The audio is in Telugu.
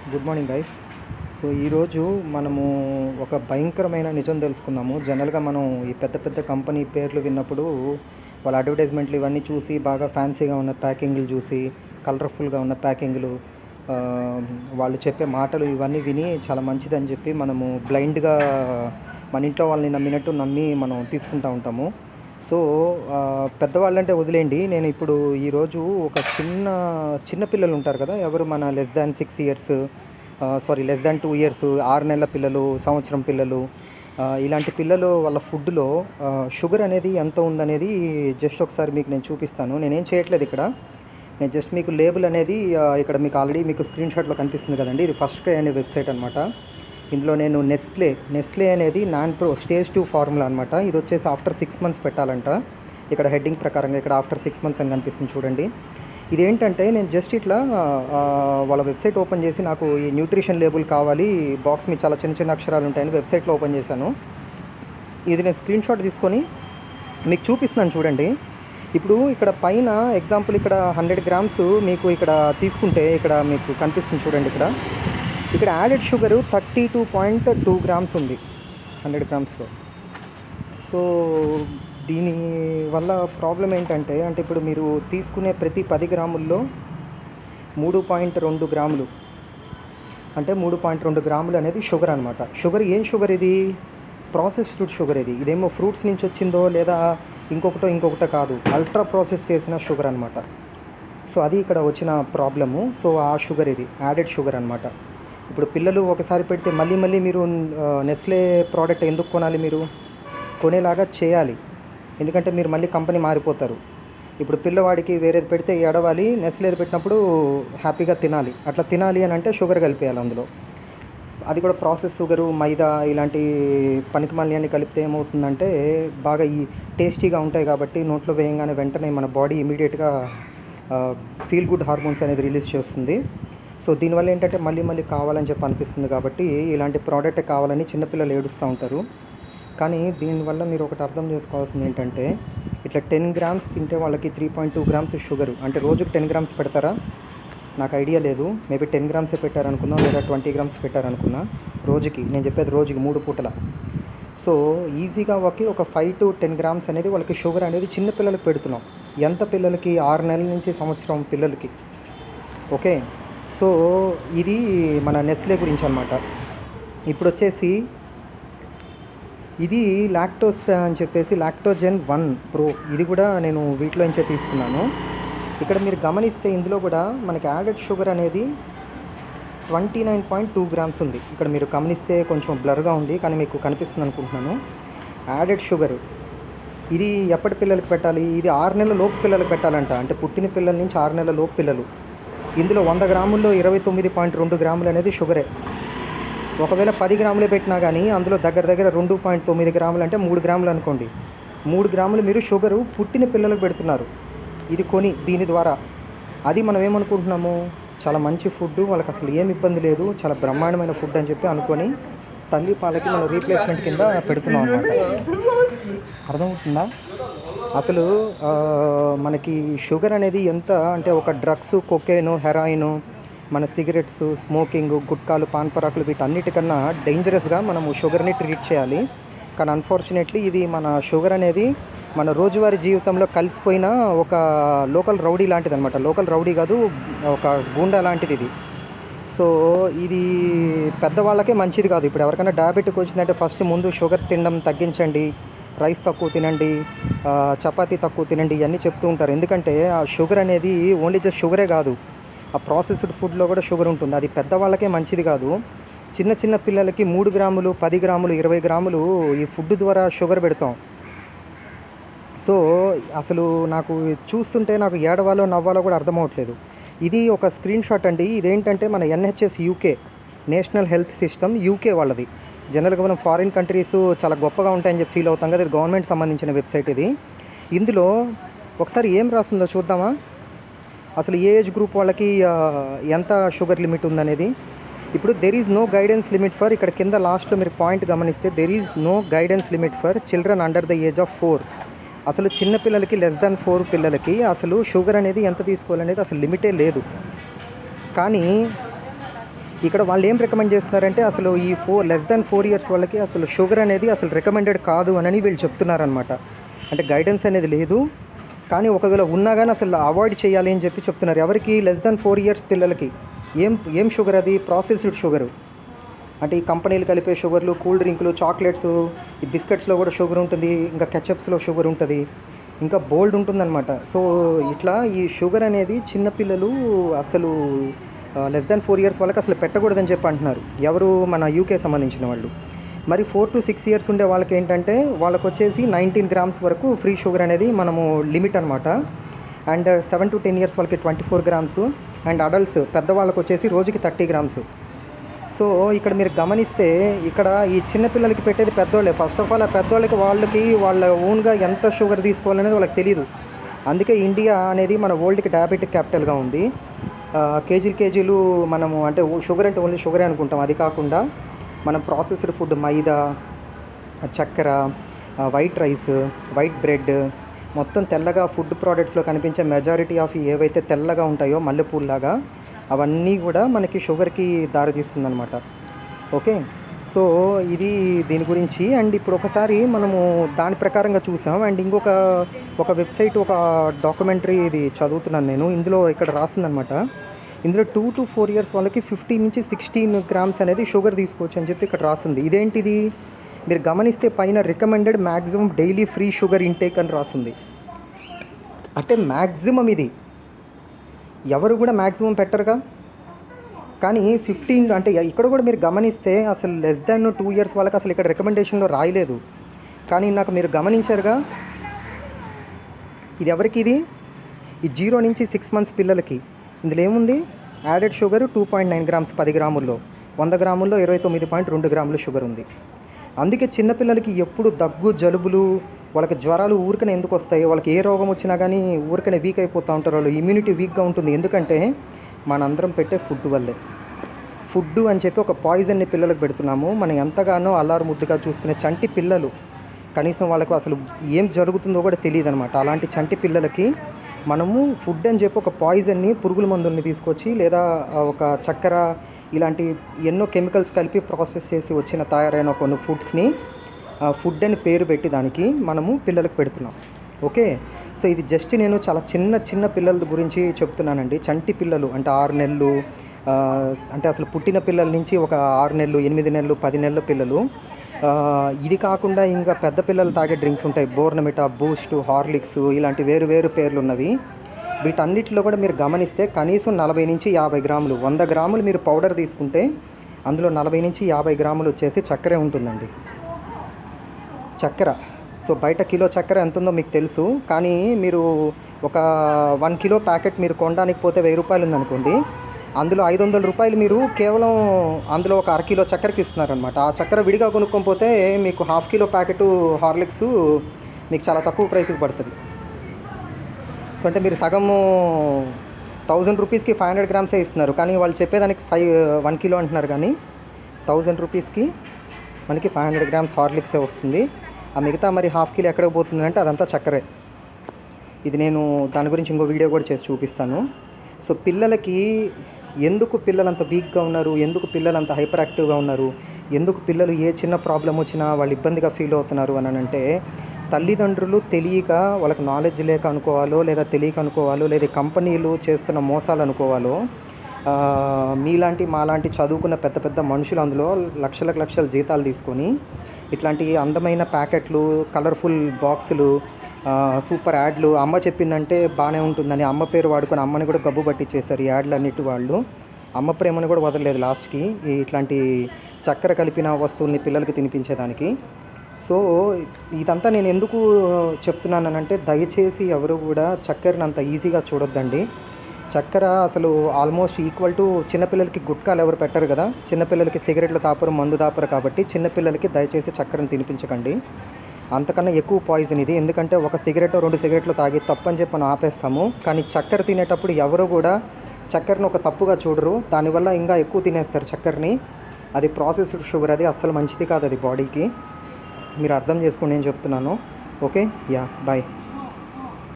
Good morning guys. సో ఈరోజు మనము ఒక భయంకరమైన నిజం తెలుసుకుందాము. జనరల్గా మనం ఈ పెద్ద పెద్ద కంపెనీ పేర్లు విన్నప్పుడు వాళ్ళ అడ్వర్టైజ్మెంట్లు ఇవన్నీ చూసి బాగా ఫ్యాన్సీగా ఉన్న ప్యాకింగ్లు చూసి కలర్ఫుల్గా ఉన్న ప్యాకింగ్లు వాళ్ళు చెప్పే మాటలు ఇవన్నీ విని చాలా మంచిదని చెప్పి మనము బ్లైండ్గా మన ఇంట్లో వాళ్ళని నమ్మినట్టు నమ్మి మనం తీసుకుంటూ ఉంటాము. సో పెద్దవాళ్ళంటే వదిలేండి. నేను ఇప్పుడు ఈరోజు ఒక చిన్న పిల్లలు ఉంటారు కదా, ఎవరు మన less than 6 years, less than 2 years, 6 నెలల పిల్లలు, సంవత్సరం పిల్లలు, ఇలాంటి పిల్లలు వాళ్ళ ఫుడ్లో షుగర్ అనేది ఎంత ఉందనేది జస్ట్ ఒకసారి మీకు నేను చూపిస్తాను. నేనేం చేయట్లేదు ఇక్కడ. నేను జస్ట్ మీకు లేబుల్ అనేది ఇక్కడ మీకు ఆల్రెడీ మీకు స్క్రీన్ షాట్లో కనిపిస్తుంది కదండి. ఇది ఫస్ట్ క్రై అనే వెబ్సైట్ అనమాట. ఇందులో నేను నెస్లే అనేది నాన్ ప్రో స్టేజ్ 2 ఫార్ములా అనమాట. ఇది వచ్చేసి ఆఫ్టర్ 6 మంత్స్ పెట్టాలంట. ఇక్కడ హెడ్డింగ్ ప్రకారంగా ఇక్కడ ఆఫ్టర్ 6 మంత్స్ అని కనిపిస్తుంది చూడండి. ఇదేంటంటే నేను జస్ట్ ఇట్లా వాళ్ళ వెబ్సైట్ ఓపెన్ చేసి నాకు ఈ న్యూట్రిషన్ లేబుల్ కావాలి, బాక్స్ మీద చాలా చిన్న చిన్న అక్షరాలు ఉంటాయని వెబ్సైట్లో ఓపెన్ చేశాను. ఇది నేను స్క్రీన్ షాట్ తీసుకొని మీకు చూపిస్తున్నాను చూడండి. ఇప్పుడు ఇక్కడ పైన ఎగ్జాంపుల్ ఇక్కడ 100 గ్రామ్స్ మీకు ఇక్కడ తీసుకుంటే ఇక్కడ మీకు కనిపిస్తుంది చూడండి. ఇక్కడ యాడెడ్ షుగరు 32.2 గ్రామ్స్ ఉంది 100 గ్రామ్స్లో. సో దీని వల్ల ప్రాబ్లం ఏంటంటే ఇప్పుడు మీరు తీసుకునే ప్రతి 10 గ్రాముల్లో 3.2 గ్రాములు అంటే 3.2 గ్రాములు అనేది షుగర్ అనమాట. షుగర్ ఏం షుగర్ ఇది? ప్రాసెస్డ్ షుగర్ ఇది. ఇదేమో ఫ్రూట్స్ నుంచి వచ్చిందో లేదా ఇంకొకటో కాదు, అల్ట్రా ప్రాసెస్ చేసిన షుగర్ అనమాట. సో అది ఇక్కడ వచ్చిన ప్రాబ్లము. సో ఆ షుగర్ ఇది యాడెడ్ షుగర్ అనమాట. ఇప్పుడు పిల్లలు ఒకసారి పెడితే మళ్ళీ మీరు నెస్లే ప్రోడక్ట్ ఎందుకు కొనాలి? మీరు కొనేలాగా చేయాలి. ఎందుకంటే మీరు మళ్ళీ కంపెనీ మారిపోతారు. ఇప్పుడు పిల్లవాడికి వేరేది పెడితే ఎడవాలి, నెస్లేది పెట్టినప్పుడు హ్యాపీగా తినాలి. అట్లా తినాలి అని అంటే షుగర్ కలిపేయాలి అందులో. అది కూడా ప్రాసెస్ షుగరు, మైదా ఇలాంటి పనికిమాలిన అన్ని కలిపితే ఏమవుతుందంటే బాగా ఈ టేస్టీగా ఉంటాయి కాబట్టి నోట్లో వేయంగానే వెంటనే మన బాడీ ఇమీడియట్గా ఫీల్ గుడ్ హార్మోన్స్ అనేది రిలీజ్ చేస్తుంది. సో దీనివల్ల ఏంటంటే మళ్ళీ కావాలని చెప్పి అనిపిస్తుంది. కాబట్టి ఇలాంటి ప్రోడక్ట్ కావాలని చిన్నపిల్లలు ఏడుస్తూ ఉంటారు. కానీ దీనివల్ల మీరు ఒకటి అర్థం చేసుకోవాల్సింది ఏంటంటే ఇట్లా 10 గ్రామ్స్ తింటే వాళ్ళకి 3.2 గ్రామ్స్ షుగరు. అంటే రోజుకి 10 గ్రామ్స్ పెడతారా? నాకు ఐడియా లేదు. మేబీ 10 గ్రామ్సే పెట్టారనుకున్నా లేదా 20 గ్రామ్స్ పెట్టారనుకున్నా. రోజుకి నేను చెప్పేది రోజుకి 3 పూటల. సో ఈజీగా ఒక 5 to 10 గ్రామ్స్ అనేది వాళ్ళకి షుగర్ అనేది చిన్నపిల్లలకి పెడుతున్నాం. ఎంత పిల్లలకి? 6 నెలల నుంచి సంవత్సరం పిల్లలకి. ఓకే. సో ఇది మన నెస్లే గురించి అనమాట. ఇప్పుడు వచ్చేసి ఇది లాక్టోస్ అని చెప్పేసి లాక్టోజెన్ 1 ప్రో. ఇది కూడా నేను వీటిలో నుంచే తీసుకున్నాను. ఇక్కడ మీరు గమనిస్తే ఇందులో కూడా మనకి యాడెడ్ షుగర్ అనేది 29.2 గ్రామ్స్ ఉంది. ఇక్కడ మీరు గమనిస్తే కొంచెం బ్లర్గా ఉంది కానీ మీకు కనిపిస్తుంది అనుకుంటున్నాను. యాడెడ్ షుగర్ ఇది ఎప్పటి పిల్లలకి పెట్టాలి? ఇది 6 నెలల లోపు పిల్లలకి పెట్టాలంట. అంటే పుట్టిన పిల్లల నుంచి 6 నెలల లోపు పిల్లలు. ఇందులో 100 గ్రాముల్లో 29.2 గ్రాములు అనేది షుగరే. ఒకవేళ 10 గ్రాములే పెట్టినా కానీ అందులో దగ్గర 2.9 గ్రాములు అంటే 3 గ్రాములు అనుకోండి. 3 గ్రాములు మీరు షుగరు పుట్టిన పిల్లలకు పెడుతున్నారు. ఇది దీని ద్వారా అది మనం ఏమనుకుంటున్నాము, చాలా మంచి ఫుడ్, వాళ్ళకి అసలు ఏం ఇబ్బంది లేదు, చాలా బ్రహ్మాండమైన ఫుడ్ అని చెప్పి అనుకొని తల్లి పాలకి మనం రీప్లేస్మెంట్ కింద పెడుతున్నాం అన్నమాట. అర్థమవుతుందా? అసలు మనకి షుగర్ అనేది ఎంత అంటే ఒక డ్రగ్స్, కొకైను, హెరాయిను, మన సిగరెట్స్, స్మోకింగ్, గుట్కాలు, పాన్పరాకులు వీటన్నిటికన్నా డేంజరస్గా మనము షుగర్ని ట్రీట్ చేయాలి. కానీ అన్ఫార్చునేట్లీ ఇది మన షుగర్ అనేది మన రోజువారీ జీవితంలో కలిసిపోయిన ఒక లోకల్ రౌడీ లాంటిది అనమాట. లోకల్ రౌడీ కాదు, ఒక గూండా లాంటిది ఇది. సో ఇది పెద్దవాళ్ళకే మంచిది కాదు. ఇప్పుడు ఎవరికైనా డయాబెటిక్ వచ్చిందంటే ఫస్ట్ ముందు షుగర్ తినడం తగ్గించండి, రైస్ తక్కువ తినండి, చపాతీ తక్కువ తినండి, ఇవన్నీ చెప్తూ ఉంటారు. ఎందుకంటే ఆ షుగర్ అనేది ఓన్లీ జస్ట్ షుగరే కాదు, ఆ ప్రాసెస్డ్ ఫుడ్లో కూడా షుగర్ ఉంటుంది. అది పెద్దవాళ్ళకే మంచిది కాదు. చిన్న పిల్లలకి 3 గ్రాములు, 10 గ్రాములు, 20 గ్రాములు ఈ ఫుడ్ ద్వారా షుగర్ పెడతాం. సో అసలు నాకు చూస్తుంటే నాకు ఏడవాలో నవ్వాలో కూడా అర్థమవట్లేదు. ఇది ఒక స్క్రీన్ షాట్ అండి. ఇదేంటంటే మన NHS UK national health system UK వాళ్ళది. జనరల్గా మనం ఫారిన్ కంట్రీస్ చాలా గొప్పగా ఉంటాయని చెప్పి ఫీల్ అవుతాం కదా. ఇది గవర్నమెంట్ సంబంధించిన వెబ్సైట్ ఇది. ఇందులో ఒకసారి ఏం రాస్తుందో చూద్దామా? అసలు ఏ ఏజ్ గ్రూప్ వాళ్ళకి ఎంత షుగర్ లిమిట్ ఉందనేది. ఇప్పుడు there is no guidance limit for, ఇక్కడ కింద లాస్ట్లో మీరు పాయింట్ గమనిస్తే there is no guidance limit for children under the age of 4. అసలు చిన్న పిల్లలకి లెస్ దాన్ 4 పిల్లలకి అసలు షుగర్ అనేది ఎంత తీసుకోవాలనేది అసలు లిమిటే లేదు. కానీ ఇక్కడ వాళ్ళు ఏం రికమెండ్ చేస్తున్నారంటే అసలు ఈ లెస్ దాన్ 4 ఇయర్స్ వాళ్ళకి అసలు షుగర్ అనేది అసలు రికమెండెడ్ కాదు అని వీళ్ళు చెప్తున్నారనమాట. అంటే గైడెన్స్ అనేది లేదు, కానీ ఒకవేళ ఉన్నా కానీ అసలు అవాయిడ్ చేయాలి అని చెప్పి చెప్తున్నారు. ఎవరికి? లెస్ దాన్ 4 ఇయర్స్ పిల్లలకి. ఏం షుగర్ అది? Processed sugar. అంటే ఈ కంపెనీలు కలిపే షుగర్లు, కూల్ డ్రింకులు, చాక్లెట్స్, ఈ బిస్కెట్స్లో కూడా షుగర్ ఉంటుంది, ఇంకా కెచప్స్లో షుగర్ ఉంటుంది, ఇంకా బోల్డ్ ఉంటుందన్నమాట. సో ఇట్లా ఈ షుగర్ అనేది చిన్నపిల్లలు అసలు లెస్ దాన్ 4 ఇయర్స్ వాళ్ళకి అసలు పెట్టకూడదని చెప్పి అంటున్నారు. ఎవరు? మన యూకే సంబంధించిన వాళ్ళు. మరి 4 to 6 ఇయర్స్ ఉండే వాళ్ళకి ఏంటంటే వాళ్ళకి వచ్చేసి 19 గ్రామ్స్ వరకు ఫ్రీ షుగర్ అనేది మనము లిమిట్ అనమాట. అండ్ 7 to 10 ఇయర్స్ వాళ్ళకి 24 గ్రామ్స్. అండ్ అడల్ట్స్ పెద్దవాళ్ళకి వచ్చేసి రోజుకి 30 గ్రామ్స్. సో ఇక్కడ మీరు గమనిస్తే ఇక్కడ ఈ చిన్నపిల్లలకి పెట్టేది పెద్దవాళ్ళే. ఫస్ట్ ఆఫ్ ఆల్ ఆ పెద్దవాళ్ళకి వాళ్ళ ఓన్గా ఎంత షుగర్ తీసుకోవాలనేది వాళ్ళకి తెలియదు. అందుకే ఇండియా అనేది మన వరల్డ్కి డయాబెటిక్ క్యాపిటల్గా ఉంది. కేజీలు మనము అంటే షుగర్ అంటే ఓన్లీ షుగరే అనుకుంటాం. అది కాకుండా మనం ప్రాసెస్డ్ ఫుడ్, మైదా, చక్కెర, వైట్ రైస్, వైట్ బ్రెడ్, మొత్తం తెల్లగా ఫుడ్ ప్రోడక్ట్స్లో కనిపించే మెజారిటీ ఆఫ్ ఏవైతే తెల్లగా ఉంటాయో మల్లెపూల్లాగా అవన్నీ కూడా మనకి షుగర్కి దారితీస్తుందన్నమాట. ఓకే, సో ఇది దీని గురించి. అండ్ ఇప్పుడు ఒకసారి మనము దాని ప్రకారంగా చూసాం. అండ్ ఒక వెబ్సైట్, ఒక డాక్యుమెంటరీ ఇది చదువుతున్నాను నేను. ఇందులో ఇక్కడ రాస్తుందన్నమాట. ఇందులో 2 to 4 ఇయర్స్ వాళ్ళకి 15 నుంచి 16 గ్రామ్స్ అనేది షుగర్ తీసుకోవచ్చు అని చెప్పి ఇక్కడ రాస్తుంది. ఇదేంటిది? మీరు గమనిస్తే పైన recommended maximum daily free sugar intake అని రాస్తుంది. అంటే మ్యాక్సిమం ఇది. ఎవరు కూడా మ్యాక్సిమం పెట్టరుగా. కానీ 15 అంటే ఇక్కడ కూడా మీరు గమనిస్తే అసలు లెస్ దాన్ 2 ఇయర్స్ వాళ్ళకి అసలు ఇక్కడ రికమెండేషన్లో రాయలేదు. కానీ నాకు మీరు గమనించారుగా, ఇది ఎవరికి? ఇది 0 నుంచి 6 మంత్స్ పిల్లలకి. ఇందులో ఏముంది? యాడెడ్ షుగర్ 2.9 గ్రామ్స్ 10 గ్రాముల్లో, 100 గ్రాముల్లో 29.2 గ్రాములు షుగర్ ఉంది. అందుకే చిన్నపిల్లలకి ఎప్పుడు దగ్గు, జలుబులు, వాళ్ళకి జ్వరాలు ఊరికనే ఎందుకు వస్తాయి? వాళ్ళకి ఏ రోగం వచ్చినా కానీ ఊరికనే వీక్ అయిపోతూ ఉంటారు. వాళ్ళు ఇమ్యూనిటీ వీక్గా ఉంటుంది. ఎందుకంటే మనందరం పెట్టే ఫుడ్ వల్లే. ఫుడ్డు అని చెప్పి ఒక పాయిజన్ని పిల్లలకు పెడుతున్నాము. మనం ఎంతగానో అల్లారు ముద్దుగా చూసుకునే చంటి పిల్లలు, కనీసం వాళ్ళకు అసలు ఏం జరుగుతుందో కూడా తెలియదు అనమాట. అలాంటి చంటి పిల్లలకి మనము ఫుడ్ అని చెప్పి ఒక పాయిజన్ని, పురుగుల మందుల్ని తీసుకొచ్చి లేదా ఒక చక్కెర ఇలాంటి ఎన్నో కెమికల్స్ కలిపి ప్రాసెస్ చేసి తయారైన కొన్ని ఫుడ్స్ని ఫుడ్ అని పేరు పెట్టి దానికి మనము పిల్లలకు పెడుతున్నాం. ఓకే, సో ఇది జస్ట్ నేను చాలా చిన్న పిల్లల గురించి చెప్తున్నానండి. చంటి పిల్లలు అంటే 6 నెలలు, అంటే అసలు పుట్టిన పిల్లల నుంచి ఒక 6 నెలలు, 8 నెలలు, 10 నెలల పిల్లలు. ఇది కాకుండా ఇంకా పెద్ద పిల్లలు తాగే డ్రింక్స్ ఉంటాయి. బోర్నమిటా, బూస్ట్, హార్లిక్స్, ఇలాంటి వేరు పేర్లు ఉన్నవి. వీటన్నిటిలో కూడా మీరు గమనిస్తే కనీసం 40 నుంచి 50 గ్రాములు, 100 గ్రాములు మీరు పౌడర్ తీసుకుంటే అందులో 40 నుంచి 50 గ్రాములు వచ్చేసి చక్కెరే ఉంటుందండి. చక్కెర. సో బయట కిలో చక్కెర ఎంత ఉందో మీకు తెలుసు. కానీ మీరు ఒక 1 కిలో ప్యాకెట్ మీరు కొనడానికి పోతే 1000 రూపాయలు ఉందనుకోండి, అందులో 500 రూపాయలు మీరు కేవలం అందులో ఒక అరకిలో చక్కెరకి ఇస్తున్నారనమాట. ఆ చక్కెర విడిగా కొనుక్కొని పోతే మీకు 1/2 కిలో ప్యాకెట్ హార్లిక్స్ మీకు చాలా తక్కువ ప్రైస్కి పడుతుంది. సో అంటే మీరు సగము 1000 రూపీస్కి 500 గ్రామ్సే ఇస్తున్నారు. కానీ వాళ్ళు చెప్పేదానికి 1 కిలో అంటున్నారు. కానీ 1000 రూపీస్కి మనకి 500 గ్రామ్స్ హార్లిక్సే వస్తుంది. ఆ మిగతా మరి 1/2 కిలో ఎక్కడికి పోతుందంటే అదంతా చక్కెరే. ఇది నేను దాని గురించి ఇంకో వీడియో కూడా చేసి చూపిస్తాను. సో పిల్లలకి ఎందుకు పిల్లలంత వీక్గా ఉన్నారు, ఎందుకు పిల్లలంత హైపర్ యాక్టివ్గా ఉన్నారు, ఎందుకు పిల్లలు ఏ చిన్న ప్రాబ్లం వచ్చినా వాళ్ళు ఇబ్బందిగా ఫీల్ అవుతున్నారు అని అంటే తల్లిదండ్రులు తెలియక, వాళ్ళకి నాలెడ్జ్ లేక అనుకోవాలో, లేదా తెలియక అనుకోవాలో, లేదా కంపెనీలు చేస్తున్న మోసాలు అనుకోవాలో, మీలాంటి మాలాంటి చదువుకున్న పెద్ద మనుషులు అందులో లక్షల జీతాలు తీసుకొని ఇట్లాంటి అందమైన ప్యాకెట్లు, కలర్ఫుల్ బాక్సులు, సూపర్ యాడ్లు, అమ్మ చెప్పిందంటే బాగానే ఉంటుందని అమ్మ పేరు వాడుకొని అమ్మని కూడా గబ్బు పట్టించేస్తారు ఈ యాడ్లు అన్నిటి. వాళ్ళు అమ్మ ప్రేమను కూడా వదలలేదు లాస్ట్కి ఇట్లాంటి చక్కెర కలిపిన వస్తువుల్ని పిల్లలకి తినిపించేదానికి. సో ఇదంతా నేను ఎందుకు చెప్తున్నానంటే దయచేసి ఎవరు కూడా చక్కెరని అంత ఈజీగా చూడొద్దండి. చక్కెర అసలు ఆల్మోస్ట్ ఈక్వల్ టు చిన్నపిల్లలకి గుట్కాలు ఎవరు పెట్టరు కదా, చిన్నపిల్లలకి సిగరెట్లు తాపరు, మందు తాపరు. కాబట్టి చిన్నపిల్లలకి దయచేసి చక్కెరని తినిపించకండి. అంతకన్నా ఎక్కువ పాయిజన్ ఇది. ఎందుకంటే ఒక సిగరెట్ 2 సిగరెట్లు తాగి తప్పని చెప్పి మనం ఆపేస్తాము. కానీ చక్కెర తినేటప్పుడు ఎవరు కూడా చక్కెరని ఒక తప్పుగా చూడరు. దానివల్ల ఇంకా ఎక్కువ తినేస్తారు చక్కెరని. అది ప్రాసెస్డ్ షుగర్, అది అస్సలు మంచిది కాదు అది బాడీకి. మీరు అర్థం చేసుకోండి నేను చెప్తున్నాను. Okay, yeah, bye.